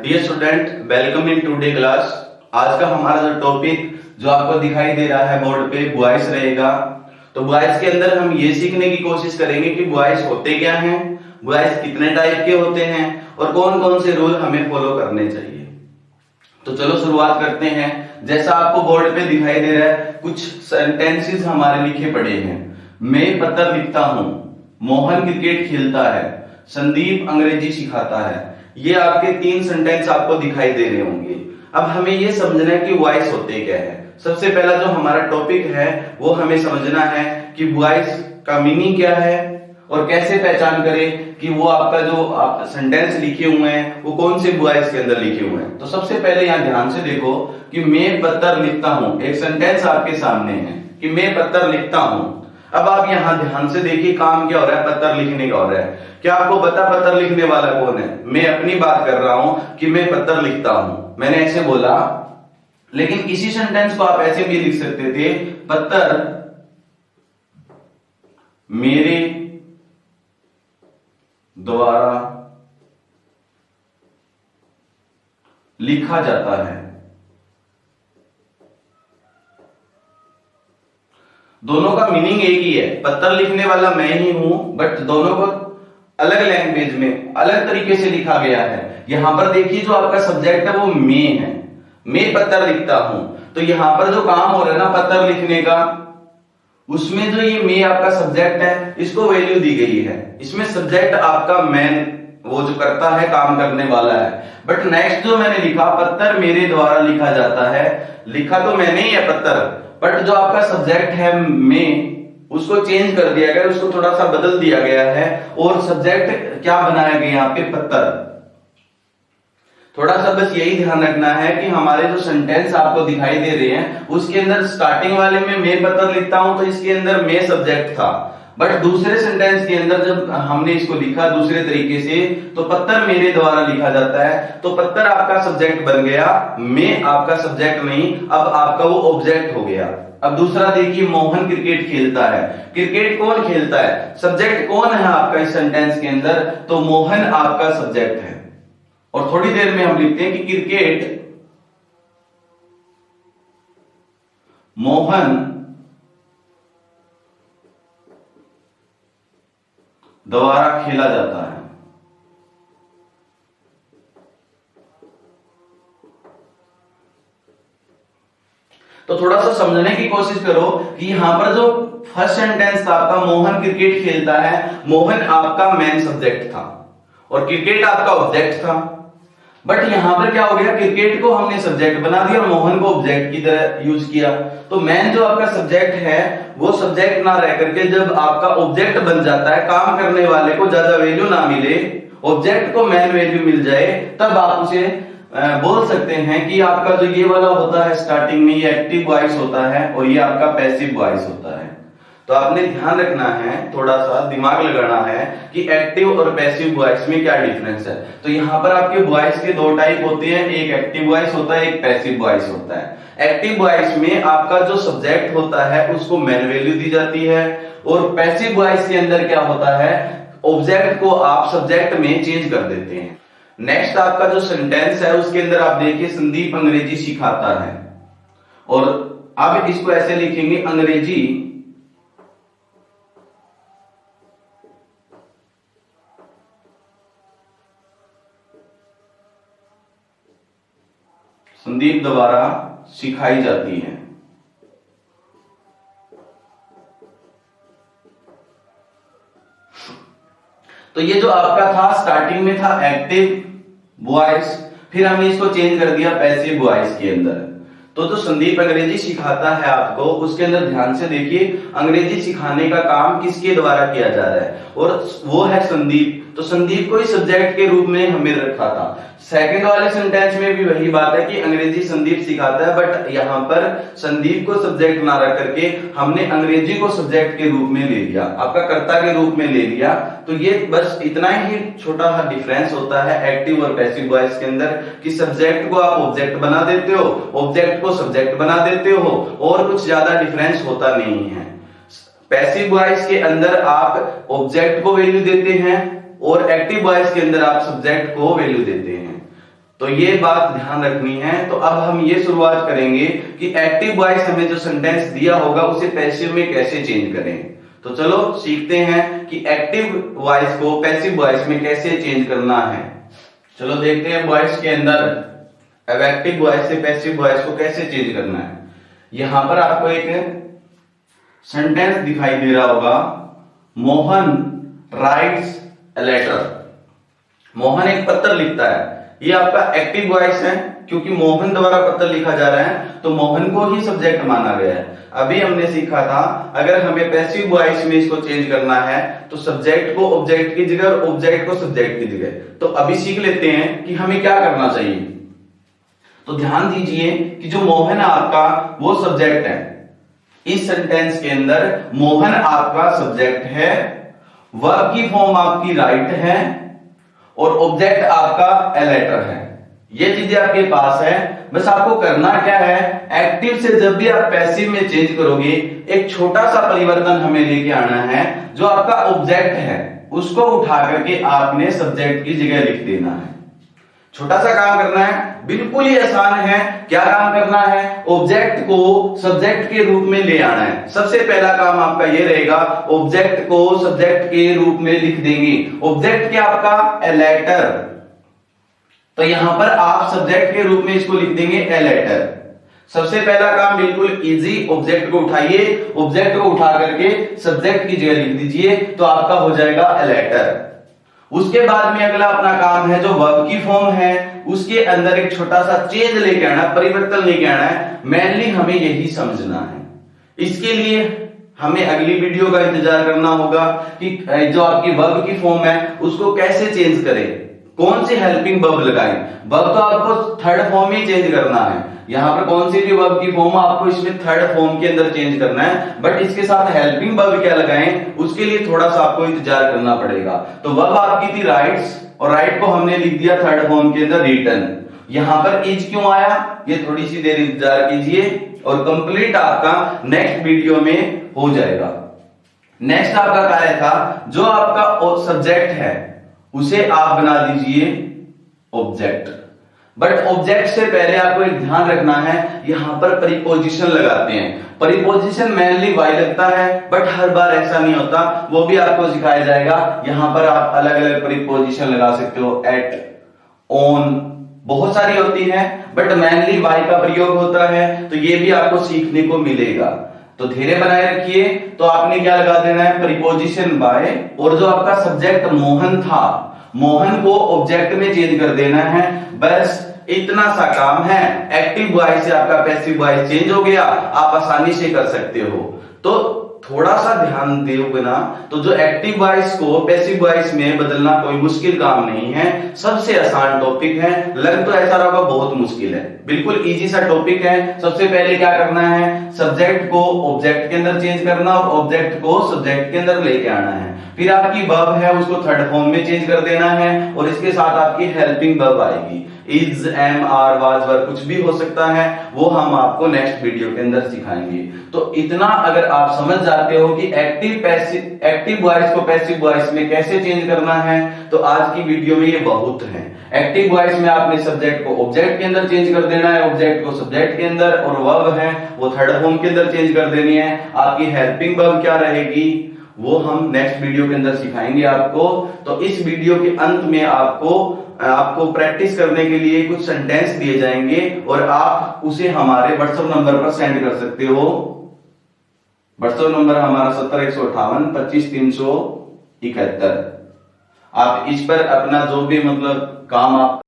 Dear student, welcome in today class. आज का हमारा जो टॉपिक जो आपको दिखाई दे रहा है बोर्ड पे वॉइस रहेगा। तो वॉइस के अंदर हम ये सीखने की कोशिश करेंगे कि वॉइस होते क्या हैं, वॉइस कितने टाइप के होते हैं और कौन कौन से रूल हमें फॉलो करने चाहिए। तो चलो शुरुआत करते हैं। जैसा आपको बोर्ड पे दिखाई दे रहा है, कुछ सेंटेंसेस हमारे लिखे पड़े हैं। मैं पत्र लिखता हूं, मोहन क्रिकेट खेलता है, संदीप अंग्रेजी सिखाता है। ये आपके 3 सेंटेंस आपको दिखाई दे रहे होंगे। अब हमें ये समझना है कि वॉइस होते क्या है। सबसे पहला जो हमारा टॉपिक है वो हमें समझना है कि वॉइस का मीनिंग क्या है और कैसे पहचान करें कि वो आपका जो आप सेंटेंस लिखे हुए हैं वो कौन से वॉइस के अंदर लिखे हुए हैं। तो सबसे पहले यहाँ ध्यान से देखो कि मैं पत्र लिखता हूं, एक सेंटेंस आपके सामने है कि मैं पत्र लिखता हूं। अब आप यहां ध्यान से देखिए काम क्या हो रहा है, पत्र लिखने का हो रहा है। क्या आपको पता पत्र लिखने वाला कौन है? मैं अपनी बात कर रहा हूं कि मैं पत्र लिखता हूं, मैंने ऐसे बोला। लेकिन इसी सेंटेंस को आप ऐसे भी लिख सकते थे, पत्र मेरे द्वारा लिखा जाता है। दोनों का मीनिंग एक ही है, पत्र लिखने वाला मैं ही हूं, बट दोनों को अलग लैंग्वेज में अलग तरीके से लिखा गया है। यहां पर देखिए जो आपका सब्जेक्ट है वो मैं है, मैं पत्र लिखता हूं। तो यहां पर जो काम हो रहा है ना पत्र लिखने का, उसमें जो ये मैं आपका सब्जेक्ट है इसको वैल्यू दी गई है। इसमें सब्जेक्ट आपका मैन वो जो करता है काम करने वाला है। बट नेक्स्ट जो मैंने लिखा, पत्र मेरे द्वारा लिखा जाता है, लिखा तो मैंने ही है पत्र, बट जो आपका सब्जेक्ट है मैं, उसको चेंज कर दिया गया, उसको थोड़ा सा बदल दिया गया है और सब्जेक्ट क्या बनाया गया यहाँ पे, पत्र। थोड़ा सा बस यही ध्यान रखना है कि हमारे जो सेंटेंस आपको दिखाई दे रहे हैं उसके अंदर स्टार्टिंग वाले में मैं पत्र लिखता हूं तो इसके अंदर मैं सब्जेक्ट था, बट दूसरे सेंटेंस के अंदर जब हमने इसको लिखा दूसरे तरीके से तो पत्र मेरे द्वारा लिखा जाता है। तो पत्र आपका सब्जेक्ट बन गया, मैं आपका सब्जेक्ट नहीं, अब आपका वो ऑब्जेक्ट हो गया। अब दूसरा देखिए, मोहन क्रिकेट खेलता है। क्रिकेट कौन खेलता है, सब्जेक्ट कौन है आपका इस सेंटेंस के अंदर, तो मोहन आपका सब्जेक्ट है। और थोड़ी देर में हम लिखते हैं कि क्रिकेट मोहन द्वारा खेला जाता है। तो थोड़ा सा समझने की कोशिश करो कि यहां पर जो फर्स्ट सेंटेंस था आपका, मोहन क्रिकेट खेलता है, मोहन आपका मेन सब्जेक्ट था और क्रिकेट आपका ऑब्जेक्ट था। बट यहां पर क्या हो गया, क्रिकेट को हमने सब्जेक्ट बना दिया और मोहन को ऑब्जेक्ट की तरह यूज किया। तो मेन जो आपका सब्जेक्ट है वो सब्जेक्ट ना रह करके जब आपका ऑब्जेक्ट बन जाता है, काम करने वाले को ज्यादा वैल्यू ना मिले, ऑब्जेक्ट को मेन वैल्यू मिल जाए, तब आप उसे बोल सकते हैं कि आपका जो ये वाला होता है स्टार्टिंग में, ये एक्टिव वॉइस होता है और ये आपका पैसिव वॉइस होता है। तो आपने ध्यान रखना है, थोड़ा सा दिमाग लगाना है कि एक्टिव और पैसिव वॉइस में क्या डिफरेंस है। तो यहाँ पर आपके वॉइस के 2 टाइप होते हैं, एक एक्टिव वॉइस होता है, एक पैसिव वॉइस होता है। एक्टिव वॉइस में आपका जो सब्जेक्ट होता है उसको मेन वैल्यू दी जाती है और पैसिव वॉइस के अंदर क्या होता है, ऑब्जेक्ट को आप सब्जेक्ट में चेंज कर देते हैं। नेक्स्ट आपका जो सेंटेंस है उसके अंदर आप देखिए, संदीप अंग्रेजी सिखाता है और अब इसको ऐसे लिखेंगे, अंग्रेजी संदीप द्वारा सिखाई जाती है। तो ये जो आपका था स्टार्टिंग में था एक्टिव वॉइस, फिर हमने इसको चेंज कर दिया पैसिव वॉइस के अंदर। तो जो संदीप अंग्रेजी सिखाता है आपको, उसके अंदर ध्यान से देखिए, अंग्रेजी सिखाने का काम किसके द्वारा किया जा रहा है और वो है संदीप। तो संदीप को ही सब्जेक्ट के रूप में हमें रखा था। सेकंड वाले सेंटेंस में भी वही बात है कि अंग्रेजी संदीप सिखाता है, बट यहां पर संदीप को सब्जेक्ट ना रख करके हमने अंग्रेजी को सब्जेक्ट के रूप में ले लिया, आपका कर्ता के रूप में ले लिया। तो ये बस इतना ही छोटा डिफरेंस होता है एक्टिव और पैसिव वॉइस के अंदर कि सब्जेक्ट को आप ऑब्जेक्ट बना देते हो, ऑब्जेक्ट को सब्जेक्ट बना देते हो, और कुछ ज्यादा डिफरेंस होता नहीं है। पैसिव वॉइस के अंदर आप ऑब्जेक्ट को वैल्यू देते हैं और एक्टिव वॉइस के अंदर आप सब्जेक्ट को वैल्यू देते हैं। तो ये बात ध्यान रखनी है। तो अब हम ये शुरुआत करेंगे कि एक्टिव वॉइस हमें जो सेंटेंस दिया होगा उसे पैसिव में कैसे चेंज करें। तो चलो सीखते हैं कि एक्टिव वॉइस को पैसिव वॉइस में कैसे चेंज करना है। चलो देखते हैं वॉइस के अंदर अब एक्टिव वॉइस से पैसिव वॉइस को कैसे चेंज करना है। यहां पर आपको एक सेंटेंस दिखाई दे रहा होगा, Mohan writes a letter. Mohan एक पत्र लिखता है। ये आपका एक्टिव वॉइस है क्योंकि मोहन द्वारा पत्र लिखा जा रहा है तो मोहन को ही सब्जेक्ट माना गया है। अभी हमने सीखा था अगर हमें पैसिव वॉइस में इसको चेंज करना है तो सब्जेक्ट को ऑब्जेक्ट की जगह और ऑब्जेक्ट को सब्जेक्ट की जगह। तो अभी सीख लेते हैं कि हमें क्या करना चाहिए। तो ध्यान दीजिए कि जो मोहन है आपका वो सब्जेक्ट है। इस सेंटेंस के अंदर मोहन आपका सब्जेक्ट है, वर्ब की फॉर्म आपकी राइट है और ऑब्जेक्ट आपका ए लेटर है। ये चीजें आपके पास है। बस आपको करना क्या है, एक्टिव से जब भी आप पैसिव में चेंज करोगे एक छोटा सा परिवर्तन हमें लेके आना है। जो आपका ऑब्जेक्ट है उसको उठा करके आपने सब्जेक्ट की जगह लिख देना है। छोटा सा काम करना है, बिल्कुल ही आसान है। क्या काम करना है, ऑब्जेक्ट को सब्जेक्ट के रूप में ले आना है। सबसे पहला काम आपका ये रहेगा, ऑब्जेक्ट को सब्जेक्ट के रूप में लिख देंगे। ऑब्जेक्ट क्या आपका ए लेटर, तो यहां पर आप सब्जेक्ट के रूप में इसको लिख देंगे ए लेटर। सबसे पहला काम बिल्कुल इजी, ऑब्जेक्ट को उठाइए, ऑब्जेक्ट को उठा करके सब्जेक्ट की जगह लिख दीजिए तो आपका हो जाएगा ए लेटर। उसके बाद में अगला अपना काम है जो वर्ब की फॉर्म है उसके अंदर एक छोटा सा चेंज लेके आना, परिवर्तन लेके आना है। मेनली हमें यही समझना है। इसके लिए हमें अगली वीडियो का इंतजार करना होगा कि जो आपकी वर्ब की फॉर्म है उसको कैसे चेंज करें, कौन सी हेल्पिंग वर्ब लगाएं। वर्ब तो आपको थर्ड फॉर्म में चेंज करना है। यहां पर कौन सी भी वर्ब की फॉर्म आपको इसमें थर्ड फॉर्म के अंदर चेंज करना है, बट इसके साथ हेल्पिंग वर्ब क्या लगाएं उसके लिए थोड़ा सा आपको इंतजार करना पड़ेगा। तो वर्ब आपकी थी राइट्स और राइट को हमने लिख दिया थर्ड फॉर्म के अंदर रिटन। यहां पर इज क्यों आया ये थोड़ी सी देर इंतजार कीजिए और कंप्लीट आपका नेक्स्ट वीडियो में हो जाएगा। नेक्स्ट आपका कार्य था जो आपका सब्जेक्ट है उसे आप बना दीजिए ऑब्जेक्ट। बट ऑब्जेक्ट से पहले आपको एक ध्यान रखना है, यहां पर प्रीपोजिशन लगाते हैं। प्रीपोजिशन मेनली वाई लगता है बट हर बार ऐसा नहीं होता, वो भी आपको सिखाया जाएगा। यहां पर आप अलग अलग प्रीपोजिशन लगा सकते हो, एट, ऑन, बहुत सारी होती है बट मेनली वाई का प्रयोग होता है। तो ये भी आपको सीखने को मिलेगा। तो धीरे बनाए रखिए। तो आपने क्या लगा देना है, प्रीपोजिशन बाय, और जो आपका सब्जेक्ट मोहन था मोहन को ऑब्जेक्ट में चेंज कर देना है। बस इतना सा काम है। एक्टिव वॉइस से आपका पैसिव वॉइस चेंज हो गया, आप आसानी से कर सकते हो। तो थोड़ा सा ध्यान दोगे ना तो जो एक्टिव वॉइस को पैसिव वॉइस में बदलना कोई मुश्किल काम नहीं है, सबसे आसान टॉपिक है। लग तो ऐसा रहा बहुत मुश्किल है, बिल्कुल इजी सा टॉपिक है। सबसे पहले क्या करना है, सब्जेक्ट को ऑब्जेक्ट के अंदर चेंज करना और ऑब्जेक्ट को सब्जेक्ट के अंदर लेके आना है। फिर आपकी वर्ब है उसको थर्ड फॉर्म में चेंज कर देना है और इसके साथ आपकी हेल्पिंग वर्ब आएगी। इज, एम, आर, वाज, वर कुछ भी हो सकता है, वो हम आपको नेक्स्ट वीडियो के अंदर सिखाएंगे। तो इतना अगर आप समझ जाते हो कि एक्टिव वॉइस को पैसिव वॉइस में कैसे चेंज करना है तो आज की वीडियो में ये बहुत है। एक्टिव वॉइस में आपने सब्जेक्ट को ऑब्जेक्ट के अंदर चेंज कर देना है, ऑब्जेक्ट को सब्जेक्ट के अंदर, और वर्ब है वो थर्ड फॉर्म के अंदर चेंज कर देनी है। आपकी हेल्पिंग वर्ब क्या रहेगी वो हम नेक्स्ट वीडियो के अंदर सिखाएंगे आपको। तो इस वीडियो के अंत में आपको प्रैक्टिस करने के लिए कुछ सेंटेंस दिए जाएंगे और आप उसे हमारे व्हाट्सएप नंबर पर सेंड कर सकते हो। व्हाट्सएप नंबर हमारा 7015825371। आप इस पर अपना जो भी मतलब काम आप